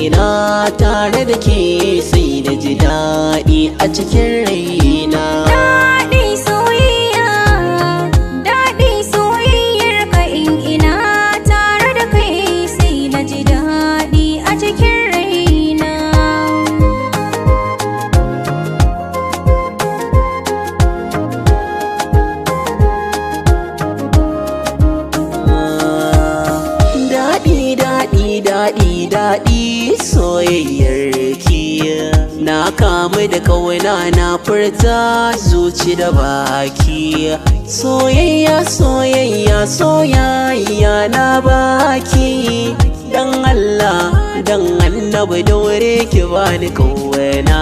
ina tare da ke sai na ji daɗi a cikin raina. Daɗi soyayya, daɗi soyayyar ka in ina tare da kai sai na ji daɗi a cikin raina. Daɗi daɗi daɗi daɗi soyayyar ki, na kamu da ƙauna na furta zuci da baki. Soyayya soyayya soyayya na baki, dan Allah dan annabi daure ki bani ƙauna.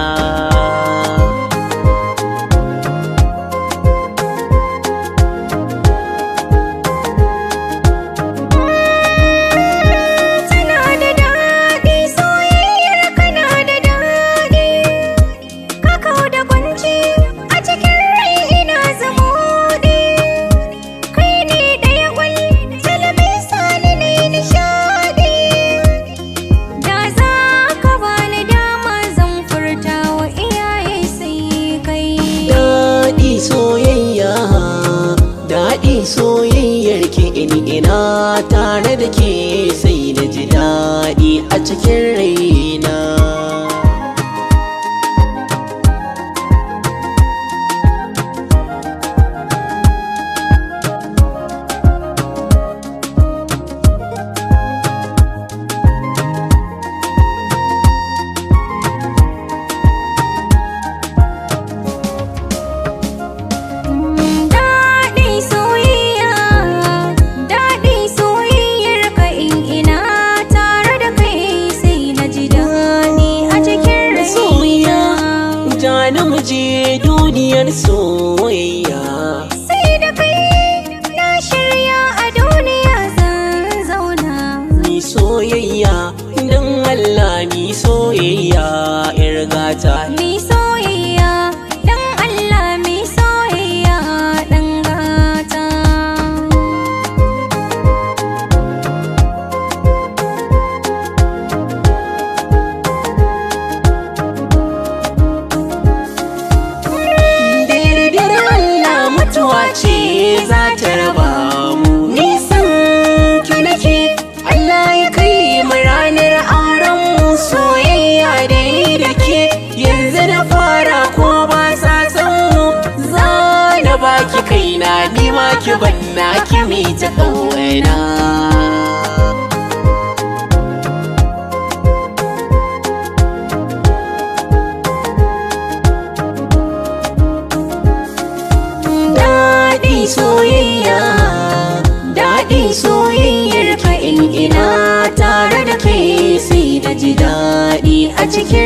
Soyayya, daɗi soyayyar ki in ina tare da ke sai na ji daɗi a cikin raina. Namiji duniyar soyayya, sai da kai na shirya a duniya zan zauna. Ni soyayya don Allah, ni soyayya yar gata. Ni soyayya don Allah, mi soyayya ɗan gata. Ce za ta raba mu, nisan ki nake Allah ya kai mu ranar auren mu. Soyayya dai da ke yanzu na fara ko ba sa san mu, za na baki kaina ni ma ki banna ki mi ta ƙauna. Soyayya, daɗi soyayyar ka in ina tare da ke sai na ji daɗi a cikin